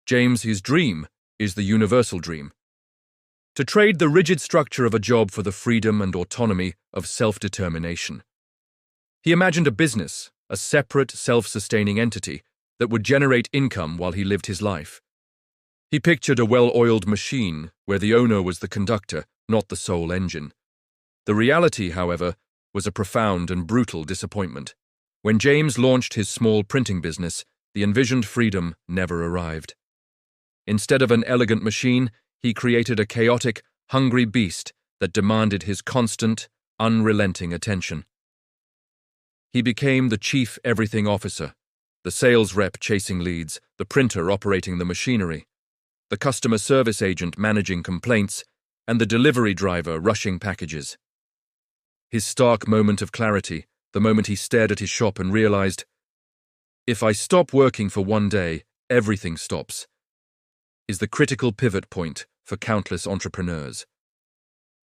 James, his dream is the universal dream. To trade the rigid structure of a job for the freedom and autonomy of self-determination. He imagined a business, a separate, self-sustaining entity that would generate income while he lived his life. He pictured a well-oiled machine where the owner was the conductor, not the sole engine. The reality, however, was a profound and brutal disappointment. When James launched his small printing business, the envisioned freedom never arrived. Instead of an elegant machine, he created a chaotic, hungry beast that demanded his constant, unrelenting attention. He became the chief everything officer, the sales rep chasing leads, the printer operating the machinery, the customer service agent managing complaints, and the delivery driver rushing packages. His stark moment of clarity, the moment he stared at his shop and realized, "If I stop working for one day, everything stops," is the critical pivot point for countless entrepreneurs.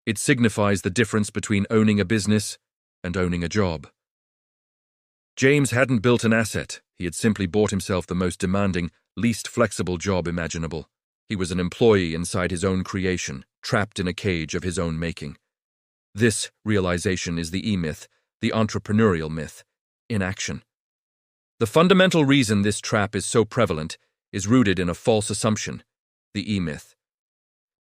It signifies the difference between owning a business and owning a job. James hadn't built an asset, he had simply bought himself the most demanding, least flexible job imaginable. He was an employee inside his own creation, trapped in a cage of his own making. This realization is the E-myth, the entrepreneurial myth, in action. The fundamental reason this trap is so prevalent is rooted in a false assumption, the E-myth.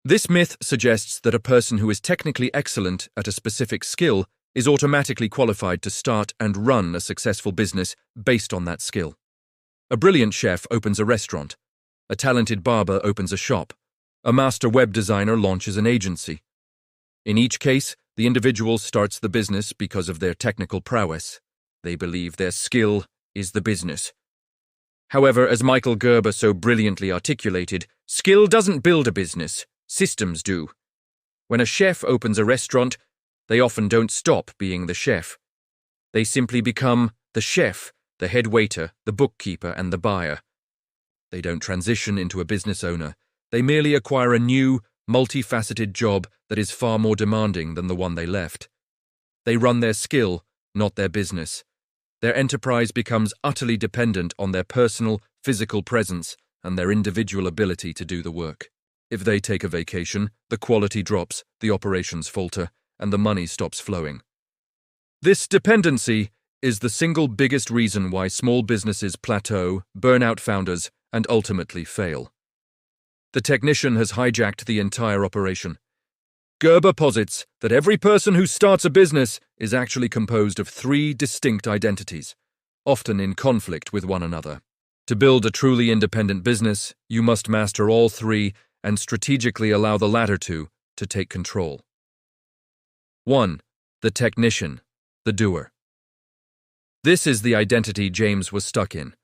This myth suggests that a person who is technically excellent at a specific skill is automatically qualified to start and run a successful business based on that skill. A brilliant chef opens a restaurant. A talented barber opens a shop. A master web designer launches an agency. In each case, the individual starts the business because of their technical prowess. They believe their skill is the business. However, as Michael Gerber so brilliantly articulated, skill doesn't build a business, systems do. When a chef opens a restaurant, they often don't stop being the chef. They simply become the chef, the head waiter, the bookkeeper, and the buyer. They don't transition into a business owner. They merely acquire a new, multifaceted job that is far more demanding than the one they left. They run their skill, not their business. Their enterprise becomes utterly dependent on their personal, physical presence and their individual ability to do the work. If they take a vacation, the quality drops, the operations falter, and the money stops flowing. This dependency is the single biggest reason why small businesses plateau, burn out founders, and ultimately fail. The technician has hijacked the entire operation. Gerber posits that every person who starts a business is actually composed of 3 distinct identities, often in conflict with one another. To build a truly independent business, you must master all 3 and strategically allow the latter 2 to take control. 1. The technician, the doer. This is the identity James was stuck in.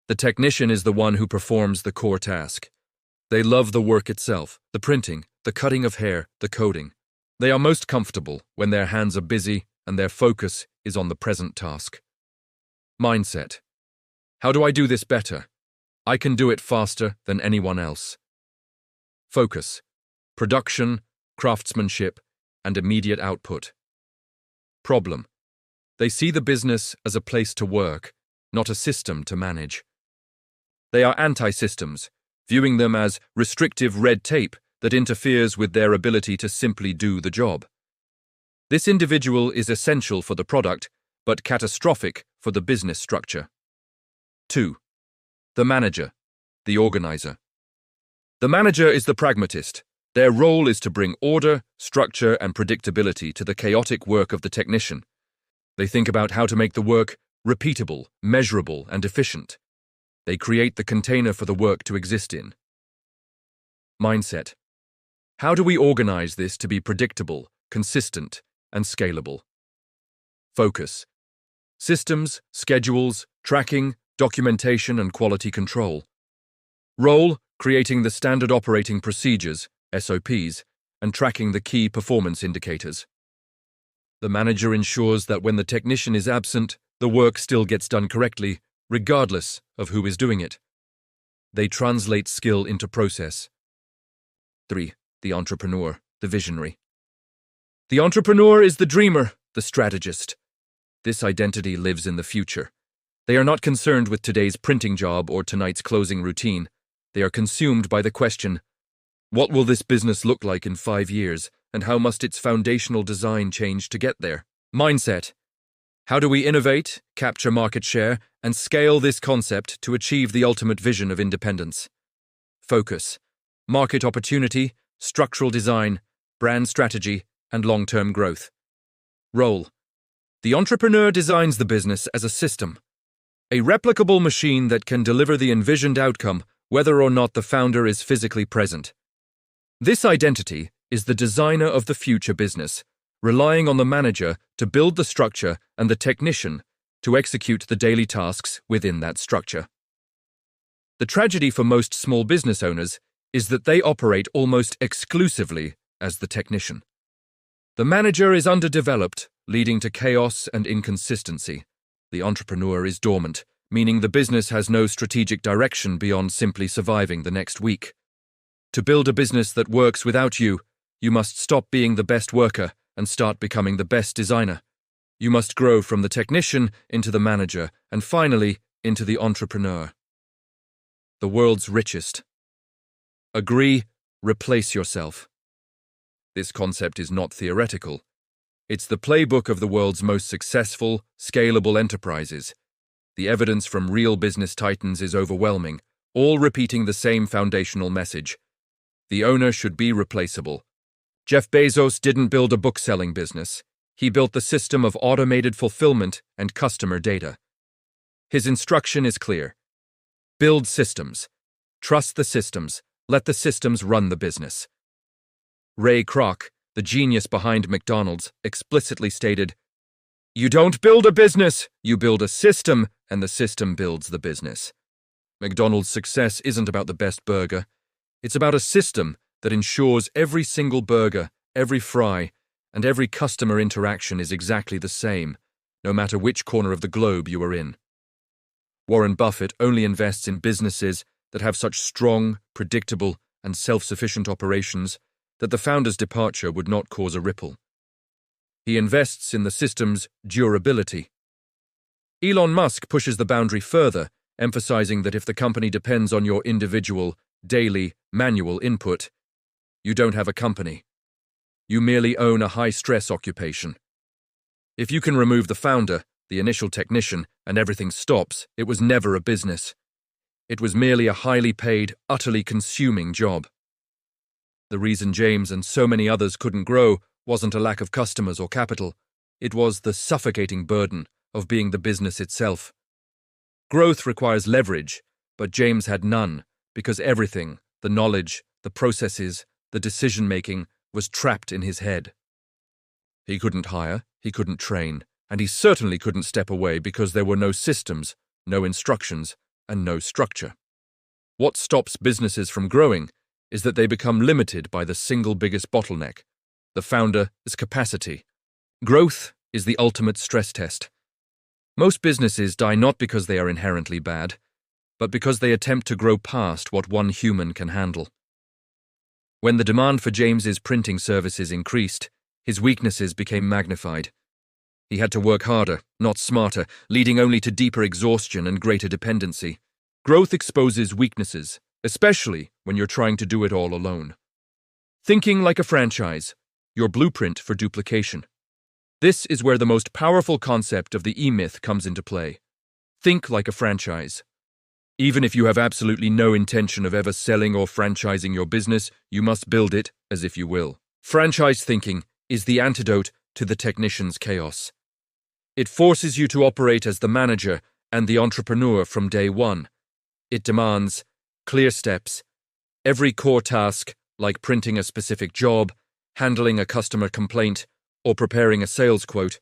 The technician is the one who performs the core task. They love the work itself, the printing, the cutting of hair, the coding. They are most comfortable when their hands are busy and their focus is on the present task. Mindset. How do I do this better? I can do it faster than anyone else. Focus. Production, craftsmanship, and immediate output. Problem. They see the business as a place to work, not a system to manage. They are anti-systems, viewing them as restrictive red tape that interferes with their ability to simply do the job. This individual is essential for the product, but catastrophic for the business structure. 2. The manager, the organizer. The manager is the pragmatist. Their role is to bring order, structure, and predictability to the chaotic work of the technician. They think about how to make the work repeatable, measurable, and efficient. They create the container for the work to exist in. Mindset. How do we organize this to be predictable, consistent, and scalable? Focus. Systems, schedules, tracking, documentation, and quality control. Role, creating the standard operating procedures, SOPs, and tracking the key performance indicators. The manager ensures that when the technician is absent, the work still gets done correctly, regardless of who is doing it. They translate skill into process. 3. The entrepreneur, the visionary. The entrepreneur is the dreamer, the strategist. This identity lives in the future. They are not concerned with today's printing job or tonight's closing routine. They are consumed by the question, what will this business look like in 5 years, and how must its foundational design change to get there? Mindset. How do we innovate, capture market share, and scale this concept to achieve the ultimate vision of independence? Focus. Market opportunity, structural design, brand strategy, and long-term growth. Role. The entrepreneur designs the business as a system, a replicable machine that can deliver the envisioned outcome whether or not the founder is physically present. This identity is the designer of the future business, relying on the manager to build the structure and the technician to execute the daily tasks within that structure. The tragedy for most small business owners is that they operate almost exclusively as the technician. The manager is underdeveloped, leading to chaos and inconsistency. The entrepreneur is dormant, meaning the business has no strategic direction beyond simply surviving the next week. To build a business that works without you, you must stop being the best worker and start becoming the best designer. You must grow from the technician into the manager and finally into the entrepreneur. The world's richest. Agree, replace yourself. This concept is not theoretical. It's the playbook of the world's most successful, scalable enterprises. The evidence from real business titans is overwhelming, all repeating the same foundational message. The owner should be replaceable. Jeff Bezos didn't build a book-selling business. He built the system of automated fulfillment and customer data. His instruction is clear. Build systems. Trust the systems. Let the systems run the business. Ray Kroc, the genius behind McDonald's, explicitly stated, "You don't build a business, you build a system, and the system builds the business." McDonald's success isn't about the best burger. It's about a system that ensures every single burger, every fry, and every customer interaction is exactly the same, no matter which corner of the globe you are in. Warren Buffett only invests in businesses that have such strong, predictable, and self-sufficient operations that the founder's departure would not cause a ripple. He invests in the system's durability. Elon Musk pushes the boundary further, emphasizing that if the company depends on your individual, daily, manual input, you don't have a company. You merely own a high-stress occupation. If you can remove the founder, the initial technician, and everything stops, it was never a business. It was merely a highly paid, utterly consuming job. The reason James and so many others couldn't grow wasn't a lack of customers or capital. It was the suffocating burden of being the business itself. Growth requires leverage, but James had none, because everything, the knowledge, the processes, the decision-making, was trapped in his head. He couldn't hire, he couldn't train, and he certainly couldn't step away because there were no systems, no instructions, and no structure. What stops businesses from growing is that they become limited by the single biggest bottleneck, the founder's capacity. Growth is the ultimate stress test. Most businesses die not because they are inherently bad, but because they attempt to grow past what one human can handle. When the demand for James's printing services increased, his weaknesses became magnified. He had to work harder, not smarter, leading only to deeper exhaustion and greater dependency. Growth exposes weaknesses, especially when you're trying to do it all alone. Thinking like a franchise, your blueprint for duplication. This is where the most powerful concept of the E-myth comes into play. Think like a franchise. Even if you have absolutely no intention of ever selling or franchising your business, you must build it as if you will. Franchise thinking is the antidote to the technician's chaos. It forces you to operate as the manager and the entrepreneur from day one. It demands clear steps. Every core task, like printing a specific job, handling a customer complaint, or preparing a sales quote,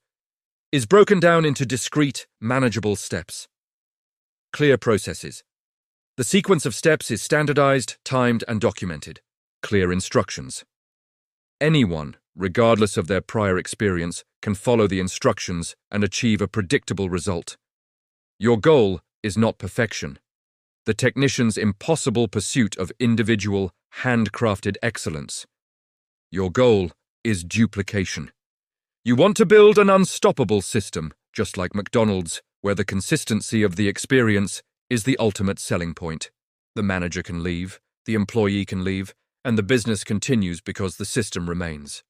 is broken down into discrete, manageable steps. Clear processes. The sequence of steps is standardized, timed, and documented. Clear instructions. Anyone, regardless of their prior experience, can follow the instructions and achieve a predictable result. Your goal is not perfection. The technician's impossible pursuit of individual, handcrafted excellence. Your goal is duplication. You want to build an unstoppable system, just like McDonald's, where the consistency of the experience is the ultimate selling point. The manager can leave, the employee can leave, and the business continues because the system remains.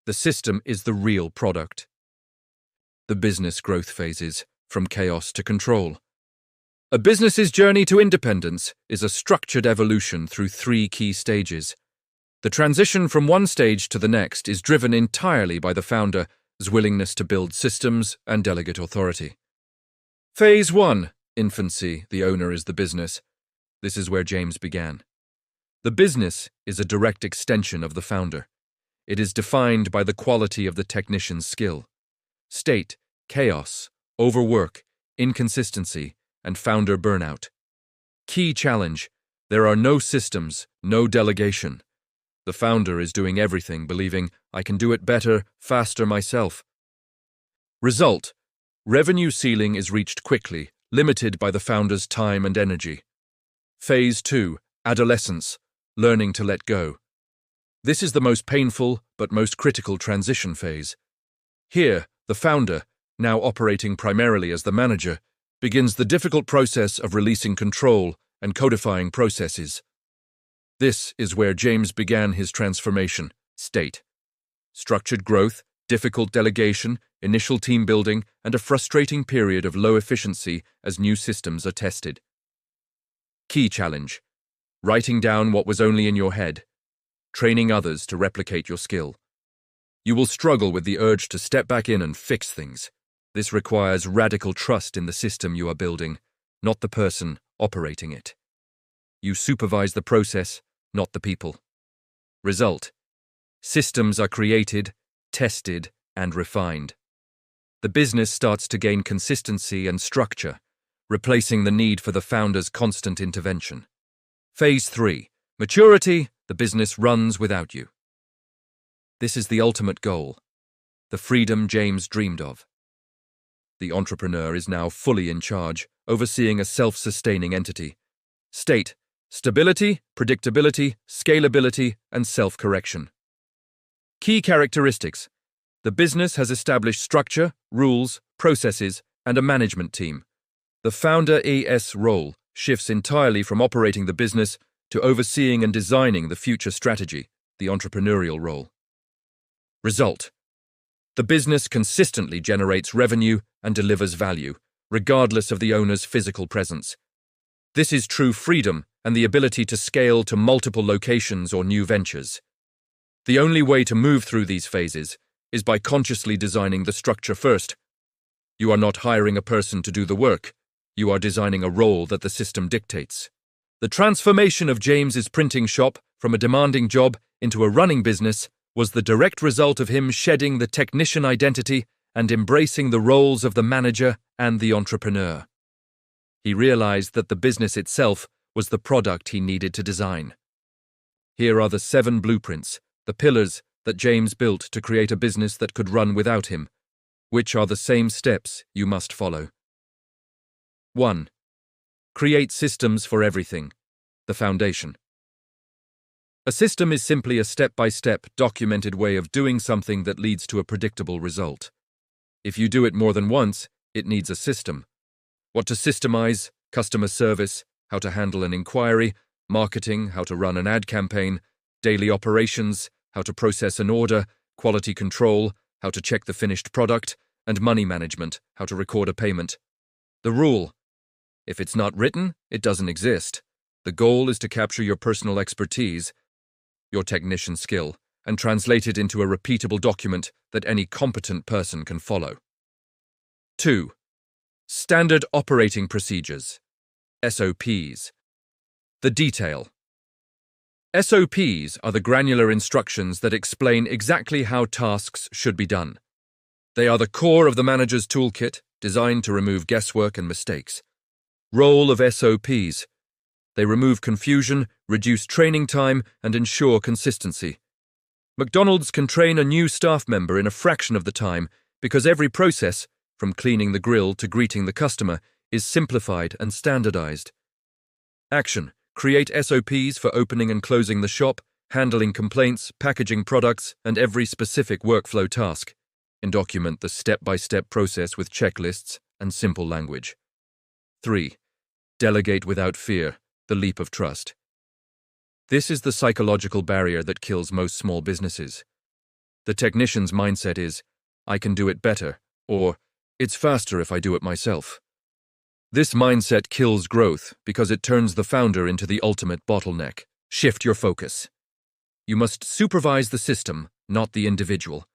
The system is the real product. The business growth phases, from chaos to control. A business's journey to independence is a structured evolution through 3 key stages. The transition from one stage to the next is driven entirely by the founder's willingness to build systems and delegate authority. Phase 1. Infancy. The owner is the business. This is where James began. The business is a direct extension of the founder. It is defined by the quality of the technician's skill. State, chaos, overwork, inconsistency, and founder burnout. Key challenge: there are no systems, no delegation. The founder is doing everything, believing, I can do it better, faster myself. Result: revenue ceiling is reached quickly, limited by the founder's time and energy. Phase 2. Adolescence. Learning to let go. This is the most painful but most critical transition phase. Here, the founder, now operating primarily as the manager, begins the difficult process of releasing control and codifying processes. This is where James began his transformation state. Structured growth, difficult delegation, initial team building, and a frustrating period of low efficiency as new systems are tested. Key challenge: writing down what was only in your head, training others to replicate your skill. You will struggle with the urge to step back in and fix things. This requires radical trust in the system you are building, not the person operating it. You supervise the process, not the people. Result: systems are created, tested, and refined. The business starts to gain consistency and structure, replacing the need for the founder's constant intervention. Phase 3. Maturity. The business runs without you. This is the ultimate goal, the freedom James dreamed of. The entrepreneur is now fully in charge, overseeing a self-sustaining entity. State: stability, predictability, scalability, and self-correction. Key characteristics: the business has established structure, rules, processes, and a management team. The founder-ES role shifts entirely from operating the business to overseeing and designing the future strategy, the entrepreneurial role. Result: the business consistently generates revenue and delivers value, regardless of the owner's physical presence. This is true freedom and the ability to scale to multiple locations or new ventures. The only way to move through these phases is by consciously designing the structure first. You are not hiring a person to do the work. You are designing a role that the system dictates. The transformation of James's printing shop from a demanding job into a running business was the direct result of him shedding the technician identity and embracing the roles of the manager and the entrepreneur. He realized that the business itself was the product he needed to design. Here are the 7 blueprints, the pillars that James built to create a business that could run without him, which are the same steps you must follow. 1. Create systems for everything, the foundation. A system is simply a step-by-step, documented way of doing something that leads to a predictable result. If you do it more than once, it needs a system. What to systemize, customer service, how to handle an inquiry, marketing, how to run an ad campaign, daily operations, how to process an order, quality control, how to check the finished product, and money management, how to record a payment. The rule: if it's not written, it doesn't exist. The goal is to capture your personal expertise, your technician skill, and translate it into a repeatable document that any competent person can follow. 2. Standard operating procedures, SOPs. The detail. SOPs are the granular instructions that explain exactly how tasks should be done. They are the core of the manager's toolkit, designed to remove guesswork and mistakes. Role of SOPs. They remove confusion, reduce training time, and ensure consistency. McDonald's can train a new staff member in a fraction of the time because every process, from cleaning the grill to greeting the customer, is simplified and standardized. Action. Create SOPs for opening and closing the shop, handling complaints, packaging products, and every specific workflow task. And document the step-by-step process with checklists and simple language. 3. Delegate without fear, the leap of trust. This is the psychological barrier that kills most small businesses. The technician's mindset is, I can do it better, or it's faster if I do it myself. This mindset kills growth because it turns the founder into the ultimate bottleneck. Shift your focus. You must supervise the system, not the individual.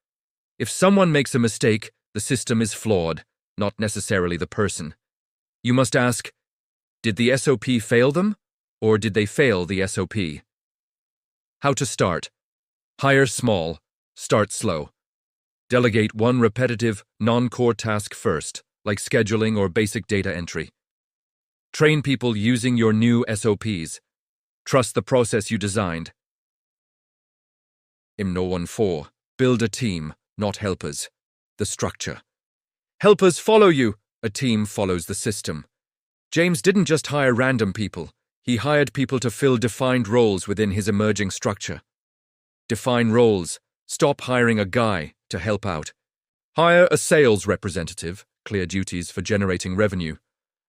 If someone makes a mistake, the system is flawed, not necessarily the person. You must ask, did the SOP fail them, or did they fail the SOP? How to start. Hire small, start slow. Delegate one repetitive, non-core task first, like scheduling or basic data entry. Train people using your new SOPs. Trust the process you designed. 4. Build a team, not helpers. The structure. Helpers follow you. A team follows the system. James didn't just hire random people. He hired people to fill defined roles within his emerging structure. Define roles. Stop hiring a guy to help out. Hire a sales representative, clear duties for generating revenue,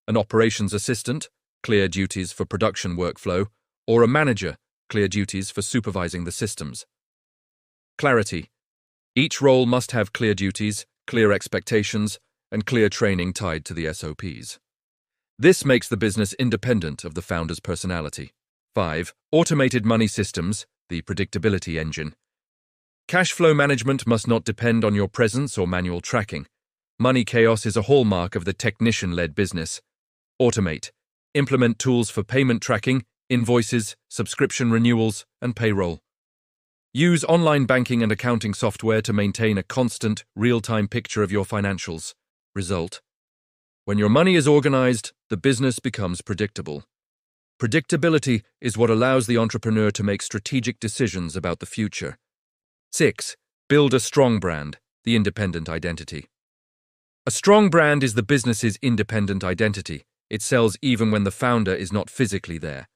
an operations assistant, clear duties for production workflow, or a manager, clear duties for supervising the systems. Clarity. Each role must have clear duties, clear expectations, and clear training tied to the SOPs. This makes the business independent of the founder's personality. 5. Automated money systems, the predictability engine. Cash flow management must not depend on your presence or manual tracking. Money chaos is a hallmark of the technician-led business. Automate. Implement tools for payment tracking, invoices, subscription renewals, and payroll. Use online banking and accounting software to maintain a constant, real-time picture of your financials. Result. When your money is organized, the business becomes predictable. Predictability is what allows the entrepreneur to make strategic decisions about the future. 6. Build a strong brand, the independent identity. A strong brand is the business's independent identity. It sells even when the founder is not physically there.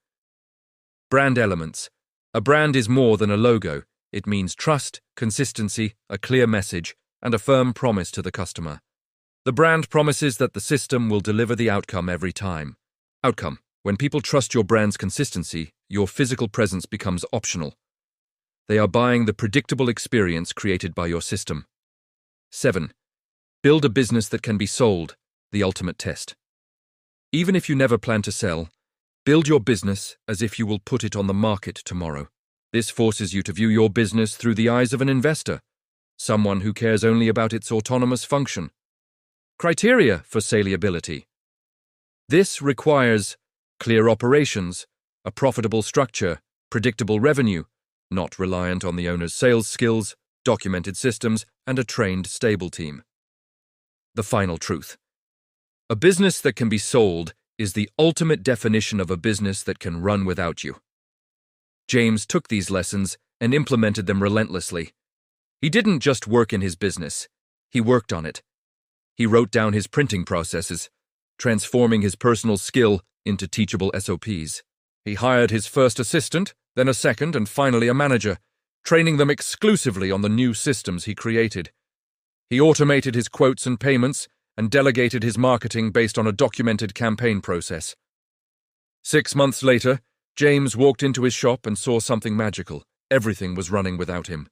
Brand elements. A brand is more than a logo. It means trust, consistency, a clear message, and a firm promise to the customer. The brand promises that the system will deliver the outcome every time. Outcome. When people trust your brand's consistency, your physical presence becomes optional. They are buying the predictable experience created by your system. 7. Build a business that can be sold, the ultimate test. Even if you never plan to sell, build your business as if you will put it on the market tomorrow. This forces you to view your business through the eyes of an investor, someone who cares only about its autonomous function. Criteria for saleability. This requires clear operations, a profitable structure, predictable revenue, not reliant on the owner's sales skills, documented systems, and a trained, stable team. The final truth. A business that can be sold is the ultimate definition of a business that can run without you. James took these lessons and implemented them relentlessly. He didn't just work in his business, he worked on it. He wrote down his printing processes, transforming his personal skill into teachable SOPs. He hired his first assistant, then a second, and finally a manager, training them exclusively on the new systems he created. He automated his quotes and payments and delegated his marketing based on a documented campaign process. 6 months later, James walked into his shop and saw something magical. Everything was running without him.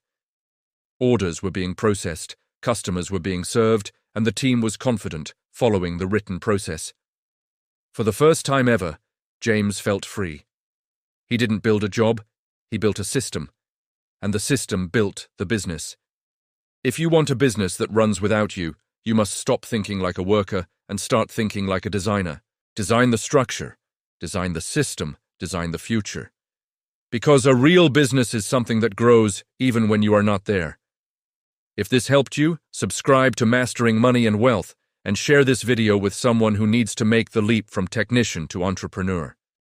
Orders were being processed, customers were being served, and the team was confident, following the written process. For the first time ever, James felt free. He didn't build a job, he built a system, and the system built the business. If you want a business that runs without you, you must stop thinking like a worker and start thinking like a designer. Design the structure, design the system, design the future. Because a real business is something that grows even when you are not there. If this helped you, subscribe to Mastering Money and Wealth and share this video with someone who needs to make the leap from technician to entrepreneur.